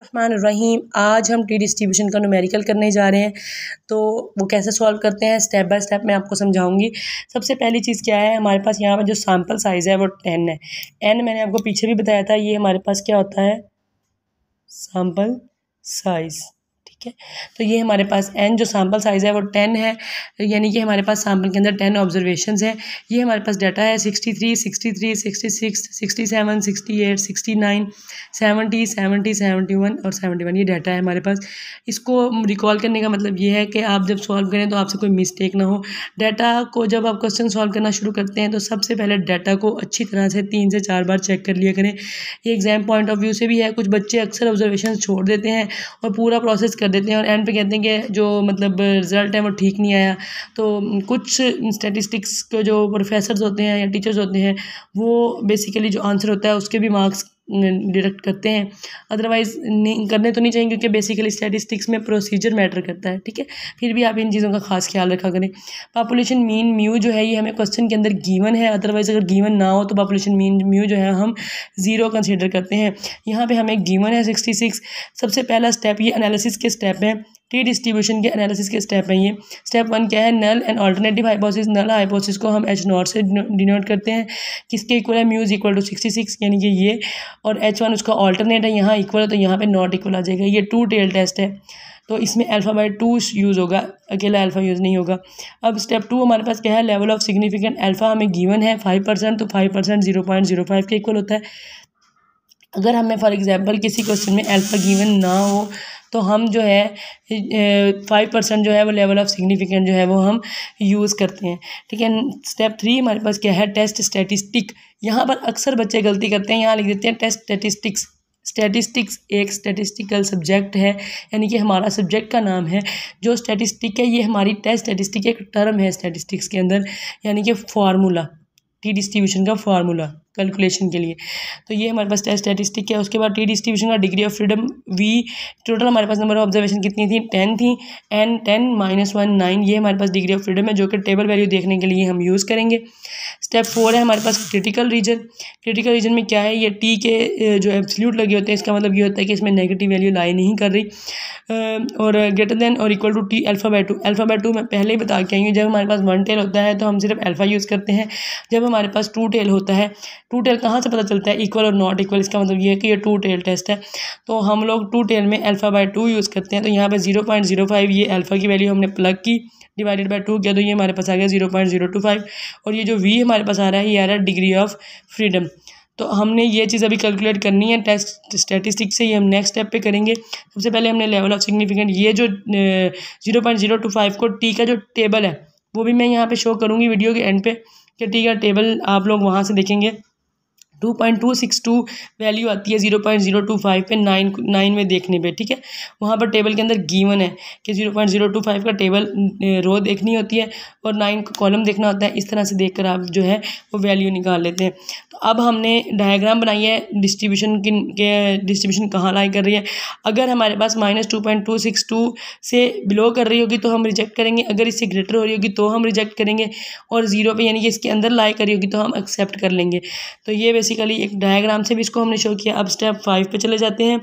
रहीम। आज हम T distribution का न्यूमेरिकल करने जा रहे हैं। तो वो कैसे सॉल्व करते हैं स्टेप बाय स्टेप मैं आपको समझाऊंगी। सबसे पहली चीज़ क्या है, हमारे पास यहाँ पर जो सैम्पल साइज़ है वो 10 है। n मैंने आपको पीछे भी बताया था, ये हमारे पास क्या होता है, सैम्पल साइज़। ठीक है, तो ये हमारे पास n जो सैम्पल साइज़ है वो 10 है, यानी कि हमारे पास सैम्पल के अंदर 10 ऑब्जर्वेशंस हैं। ये हमारे पास डाटा है 63, 63, 66, 67, 68, 69, 70, 70, 71 और 71। ये डाटा है हमारे पास। इसको रिकॉल करने का मतलब ये है कि आप जब सॉल्व करें तो आपसे कोई मिस्टेक ना हो। डाटा को जब आप क्वेश्चन सॉल्व करना शुरू करते हैं तो सबसे पहले डाटा को अच्छी तरह से 3 से 4 बार चेक कर लिया करें। ये एग्जाम पॉइंट ऑफ व्यू से भी है। कुछ बच्चे अक्सर ऑब्जर्वेशन छोड़ देते हैं और पूरा प्रोसेस कर देते हैं और एंड पे कहते हैं कि जो मतलब रिजल्ट है वो ठीक नहीं आया। तो कुछ स्टैटिस्टिक्स के जो प्रोफेसर्स होते हैं या टीचर्स होते हैं वो बेसिकली जो आंसर होता है उसके भी मार्क्स डिडक्ट करते हैं। अदरवाइज़ नहीं करने तो नहीं चाहिए, क्योंकि बेसिकली स्टैटिस्टिक्स में प्रोसीजर मैटर करता है। ठीक है, फिर भी आप इन चीज़ों का खास ख्याल रखा करें। पॉपुलेशन मीन म्यू जो है ये हमें क्वेश्चन के अंदर गिवन है, अदरवाइज़ अगर गिवन ना हो तो पॉपुलेशन मीन म्यू जो है हम 0 कंसीडर करते हैं। यहाँ पे हमें गिवन है 66। सबसे पहला स्टेप ये एनालिसिस के स्टेप है, टी डिस्ट्रीब्यूशन के एनालिसिस के स्टेप है ये। स्टेप 1 क्या है, null and alternative hypothesis. Null hypothesis को हम H0 से डिनोट करते हैं, किसके इक्वल है, म्यू इज इक्वल टू 66, यानी कि ये, और H1 उसका ऑल्टरनेट है, यहाँ इक्वल है तो यहाँ पे नॉट इक्वल आ जाएगा। ये 2 टेल टेस्ट है तो इसमें अल्फ़ा/2 यूज़ होगा, अकेला अल्फ़ा यूज़ नहीं होगा। अब स्टेप 2 हमारे पास क्या है, लेवल ऑफ सिग्निफिकेंट। अल्फ़ा हमें गिवन है 5%, तो 5% 0.05 के इक्वल होता है। अगर हमें फॉर एग्जांपल किसी क्वेश्चन में अल्फ़ा गिवन ना हो तो हम जो है 5% जो है वो लेवल ऑफ सिग्निफिकेंट जो है वो हम यूज़ करते हैं। ठीक है, स्टेप 3 हमारे पास क्या है, टेस्ट स्टैटिस्टिक। यहाँ पर अक्सर बच्चे गलती करते हैं, यहाँ लिख देते हैं टेस्ट स्टैटिस्टिक्स। स्टैटिस्टिक्स एक स्टैटिस्टिकल सब्जेक्ट है, यानी कि हमारा सब्जेक्ट का नाम है। जो स्टैटिस्टिक है ये हमारी टेस्ट स्टैटिस्टिक एक टर्म है स्टैटिस्टिक्स के अंदर, यानी कि फार्मूला, टी डिस्ट्रीब्यूशन का फार्मूला कैलकुलेशन के लिए। तो ये हमारे पास टेस्ट स्टैटिस्टिक है। उसके बाद टी डिस्ट्रीब्यूशन का degree of freedom V. Total हमारे पास नंबर ऑफ ऑब्जर्वेशन कितनी थी, 10 थी। एन 10 - 1 9, ये हमारे पास डिग्री ऑफ फ्रीडम है, जो कि टेबल वैल्यू देखने के लिए हम यूज़ करेंगे। स्टेप 4 है हमारे पास क्रिटिकल रीजन। क्रिटिकल रीजन में क्या है, ये टी के जो एब्सोल्यूट लगे होते हैं, इसका मतलब ये होता है कि इसमें नेगेटिव वैल्यू लाई नहीं कर रही, और ग्रेटर देन और इक्वल टू टी अल्फ़ा/2। अल्फ़ा/2 मैं पहले ही बता के आई हूँ, जब हमारे पास 1 टेल होता है तो हम सिर्फ अल्फ़ा यूज़ करते हैं। जब हमारे पास 2 टेल होता है, 2 टेल कहाँ से पता चलता है, इक्वल और नॉट इक्वल, इसका मतलब ये है कि ये 2 टेल टेस्ट है। तो हम लोग 2 टेल में अल्फ़ा/2 यूज़ करते हैं। तो यहाँ पे 0.05 ये अल्फ़ा की वैल्यू हमने प्लग की, डिवाइडेड बाय 2 किया तो ये हमारे पास आ गया 0.025। और ये जो वी हमारे पास आ रहा है ये आ रहा है डिग्री ऑफ फ्रीडम। तो हमने ये चीज़ अभी कैलकुलेट करनी है टेस्ट स्टैटिस्टिक्स से, ये हम नेक्स्ट स्टेप पे करेंगे। सबसे पहले हमने लेवल ऑफ सिग्निफिकेंट, ये जो 0.025 को टी का जो टेबल है वो भी मैं यहाँ पे शो करूँगी वीडियो के एंड पे, कि टी का टेबल आप लोग वहाँ से देखेंगे। 2.262 वैल्यू आती है 0.025 पे 9 में देखने पे। ठीक है, वहाँ पर टेबल के अंदर गिवन है कि 0.025 का टेबल रो देखनी होती है और 9 का कॉलम देखना होता है। इस तरह से देखकर आप जो है वो वैल्यू निकाल लेते हैं। तो अब हमने डायग्राम बनाई है डिस्ट्रीब्यूशन के डिस्ट्रीब्यूशन कहाँ लाई कर रही है। अगर हमारे पास -2.262 से बिलो कर रही होगी तो हम रिजेक्ट करेंगे, अगर इससे ग्रेटर हो रही होगी तो हम रिजेक्ट करेंगे, और 0 पे यानी कि इसके अंदर लाई करी होगी तो हम एक्सेप्ट कर लेंगे। तो ये बेसिकली एक डायग्राम से भी इसको हमने शो किया। अब स्टेप 5 पे चले जाते हैं।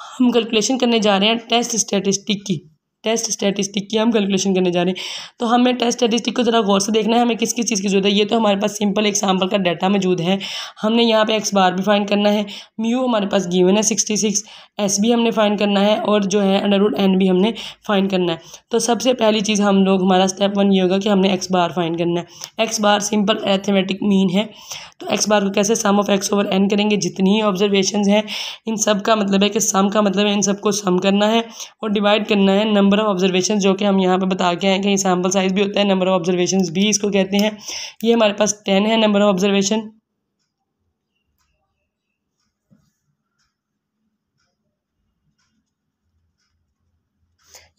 हम कैलकुलेशन करने जा रहे हैं टेस्ट स्टैटिस्टिक की। टेस्ट स्टैटिस्टिक की हम कैलकुलेशन करने जा रहे हैं। तो हमें टेस्ट स्टैटिस्टिक को ज़रा गौर से देखना है, हमें किस किस चीज़ की जरूरत है। ये तो हमारे पास सिंपल एक सैम्पल का डाटा मौजूद है, हमने यहाँ पे एक्स बार भी फाइंड करना है, म्यू हमारे पास गिवन है 66, एस भी हमने फाइंड करना है, और जो है √n भी हमने फाइंड करना है। तो सबसे पहली चीज़ हम लोग, हमारा स्टेप 1 ये होगा कि हमने एक्स बार फाइंड करना है। एक्स बार सिंपल अरिथमेटिक मीन है, तो एक्स बार को कैसे, सम ऑफ एक्स ओवर एन करेंगे। जितनी ऑब्जर्वेशन हैं इन सब का मतलब है कि सम का मतलब है इन सबको सम करना है और डिवाइड करना है नंबर ऑफ ऑब्जर्वेशन, जो कि हम यहाँ पे बता के आए कि सैम्पल साइज भी होता है, नंबर ऑफ ऑब्जर्वेशन भी इसको कहते हैं। ये हमारे पास 10 है नंबर ऑफ ऑब्जर्वेशन।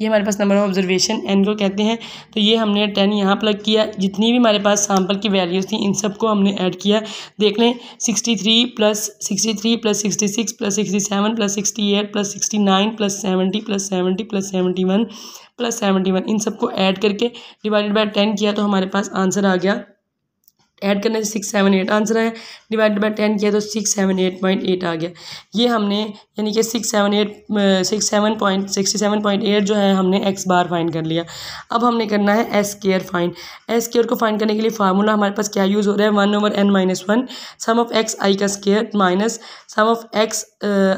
ये हमारे पास नंबर ऑफ ऑब्जर्वेशन एन को कहते हैं। तो ये हमने 10 यहाँ प्लग किया, जितनी भी हमारे पास सैम्पल की वैल्यूज़ थी इन सबको हमने ऐड किया। देख लें 63 + 63 + 66 + 67 + 68 + 69 + 70 + 70 + 71 + 71, इन सबको ऐड करके डिवाइडेड बाय 10 किया तो हमारे पास आंसर आ गया ऐड करने से 678 आंसर है, डिवाइडेड बाय 10 किया तो 678.8 आ गया। ये हमने यानी कि 67.67.8 जो है हमने एक्स बार फाइंड कर लिया। अब हमने करना है S square find. S square को फाइंड करने के लिए फार्मूला हमारे पास क्या यूज़ हो रहा है, 1/n-1 some of X I का square minus sum of X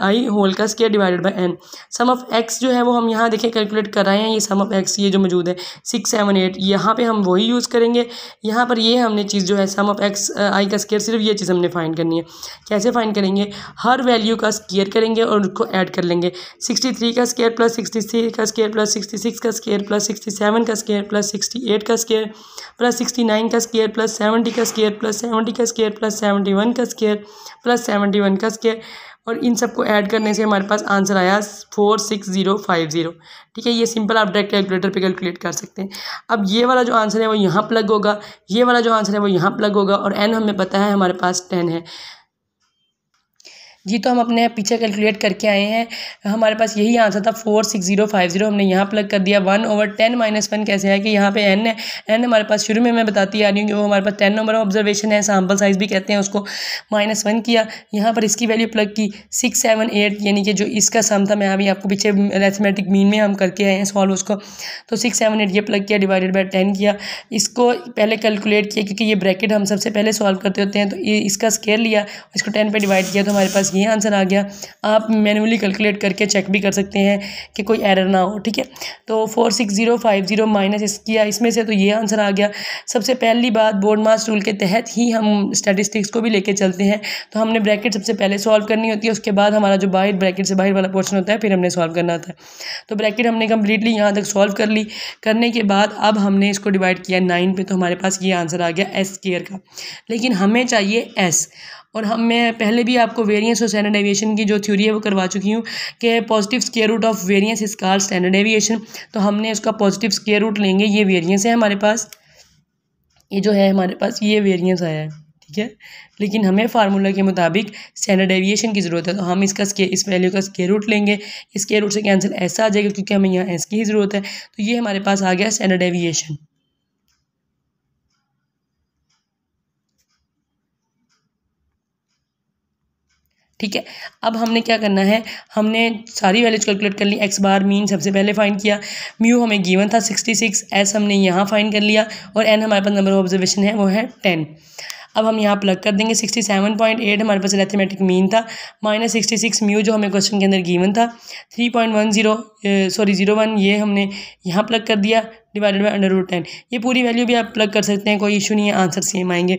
I whole का square divided by N. Sum of X जो है वो हम यहाँ देखिए कैलकुलेट कर रहे हैं, ये सम ऑफ एक्स ये जो मौजूद है 678, यहाँ पे हम वही यूज़ करेंगे। यहाँ पर ये हमने चीज़ जो है सम ऑफ एक्स आई का स्क्वायर, सिर्फ ये चीज़ हमने फाइंड करनी है। कैसे फाइंड करेंगे, हर वैल्यू का स्क्वायर करेंगे और उसको ऐड कर लेंगे। 63 का स्क्वायर प्लस 63 का स्क्वायर प्लस 66 का स्क्वायर प्लस 67 का स्क्वायर प्लस 68 का स्क्वायर प्लस 69 का स्क्वायर प्लस 70 का स्क्वायर प्लस 70 का स्क्वायर प्लस 71 का स्क्वायर प्लस 71 का स्क्वायर, और इन सबको ऐड करने से हमारे पास आंसर आया 46050। ठीक है, ये सिंपल आप डायरेक्ट कैलकुलेटर पे कैलकुलेट कर सकते हैं। अब ये वाला जो आंसर है वो यहाँ प्लग होगा, ये वाला जो आंसर है वो यहाँ प्लग होगा, और एन हमें पता है हमारे पास 10 है जी। तो हम अपने पीछे कैलकुलेट करके आए हैं, हमारे पास यही आंसर था 46050। हमने यहाँ प्लग कर दिया। 1/10-1 कैसे है कि यहाँ पे n है, n हमारे पास शुरू में मैं बताती आ रही हूँ कि वो हमारे पास 10 नंबर ऑफ ऑब्जर्वेशन है, सैम्पल साइज भी कहते हैं उसको, -1 किया। यहाँ पर इसकी वैल्यू प्लग की 678, यानी कि जो इसका सम था, मैं अभी आपको पीछे अरिथमेटिक मीन में हम करके आए हैं सॉल्व उसको, तो 678 ये प्लग किया, डिवाइडेड बाय 10 किया। इसको पहले कैलकुलेट किया क्योंकि ये ब्रैकेट हम सबसे पहले सॉल्व करते होते हैं, तो ये इसका स्क्वायर लिया, इसको 10 पे डिवाइड किया तो हमारे पास ये आंसर आ गया। आप मैन्युअली कैलकुलेट करके चेक भी कर सकते हैं कि कोई एरर ना हो। ठीक है, तो 46050 माइनस इस किया इसमें से, तो ये आंसर आ गया। सबसे पहली बात, बोर्ड मास रूल के तहत ही हम स्टैटिस्टिक्स को भी लेके चलते हैं, तो हमने ब्रैकेट सबसे पहले सॉल्व करनी होती है, उसके बाद हमारा जो बाहर ब्रैकेट से बाहर वाला पोर्शन होता है फिर हमने सॉल्व करना होता है। तो ब्रैकेट हमने कम्प्लीटली यहाँ तक सॉल्व कर ली। करने के बाद अब हमने इसको डिवाइड किया 9 पे, तो हमारे पास ये आंसर आ गया एस स्क्वायर का। लेकिन हमें चाहिए एस, और मैं पहले भी आपको वेरिएंस और स्टैंडर्ड डेविएशन की जो थ्योरी है वो करवा चुकी हूँ कि positive square root of variance is called standard deviation. तो हमने उसका पॉजिटिव स्क्वायर रूट लेंगे, ये वेरिएंस है हमारे पास, ये जो है हमारे पास ये वेरिएंस आया है। ठीक है, लेकिन हमें फार्मूला के मुताबिक स्टैंडर्ड डेविएशन की ज़रूरत है, तो हम इस वैल्यू का स्क्वायर रूट लेंगे। स्क्वायर रूट से कैंसिल ऐसा आ जाएगा क्योंकि हमें यहाँ एस की ही ज़रूरत है, तो ये हमारे पास आ गया स्टैंडर्ड डेविएशन। ठीक है, अब हमने क्या करना है, हमने सारी वैल्यूज कैलकुलेट कर ली। एक्स बार मीन सबसे पहले फाइंड किया, म्यू हमें गिवन था 66, एस हमने यहाँ फाइंड कर लिया, और एन हमारे पास नंबर ऑफ ऑब्जर्वेशन है वो है 10। अब हम यहाँ प्लग कर देंगे। 67.8 हमारे पास अरिथमेटिक मीन था, माइनस 66 म्यू जो हमें क्वेश्चन के अंदर गिवन था, 3.01 ये हमने यहाँ प्लग कर दिया, डिवाइडेड बाय √10। ये पूरी वैल्यू भी आप प्लग कर सकते हैं, कोई इशू नहीं है, आंसर सेम आएंगे।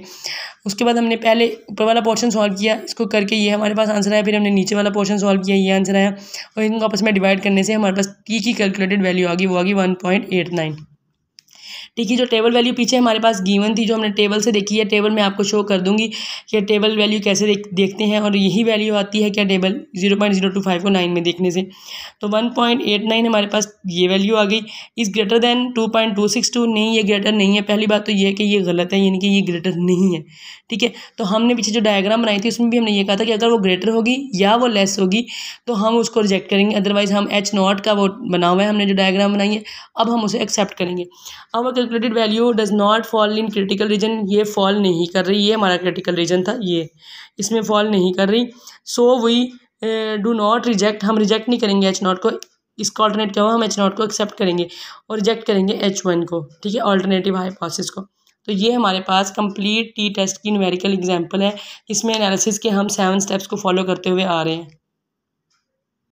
उसके बाद हमने पहले ऊपर वाला पोर्शन सॉल्व किया, इसको करके ये हमारे पास आंसर आया। फिर हमने नीचे वाला पोर्शन सॉल्व किया, ये आंसर आया, और इनको आपस में डिवाइड करने से हमारे पास टी की कैलकुलेटेड वैल्यू आ गई, वो आ गई 1.89। ठीक है, जो टेबल वैल्यू पीछे हमारे पास गिवन थी, जो हमने टेबल से देखी है, टेबल मैं आपको शो कर दूंगी कि टेबल वैल्यू कैसे देखते हैं, और यही वैल्यू आती है क्या टेबल 0.025 को 9 में देखने से। तो 1.89 हमारे पास ये वैल्यू आ गई। इज़ ग्रेटर दैन 2.262, नहीं ये ग्रेटर नहीं है। पहली बात तो ये है कि ये गलत है, यानी कि ये ग्रेटर नहीं है। ठीक है, तो हमने पीछे जो डायग्राम बनाई थी उसमें भी हमने ये कहा था कि अगर वो ग्रेटर होगी या वो लेस होगी तो हम उसको रिजेक्ट करेंगे, अदरवाइज हम H0 का वो बना हुआ है हमने जो डायग्राम बनाई है, अब हम उसे एक्सेप्ट करेंगे। अब calculated value does not fall in critical reason, ये फॉल नहीं कर रही, ये हमारा क्रिटिकल रीजन था, ये इसमें फॉल नहीं कर रही। So we do not reject, हम रिजेक्ट नहीं करेंगे H0 को, इसका ऑल्टरनेट क्या हुआ, हम H0 को एक्सेप्ट करेंगे और रिजेक्ट करेंगे H1 को। ठीक है, ऑल्टरनेटिव हाइपोथेसिस को। तो ये हमारे पास कंप्लीट टी टेस्ट की न्यूमेरिकल एग्जाम्पल है, इसमें एनालिसिस के हम 7 स्टेप्स को फॉलो करते हुए आ रहे हैं।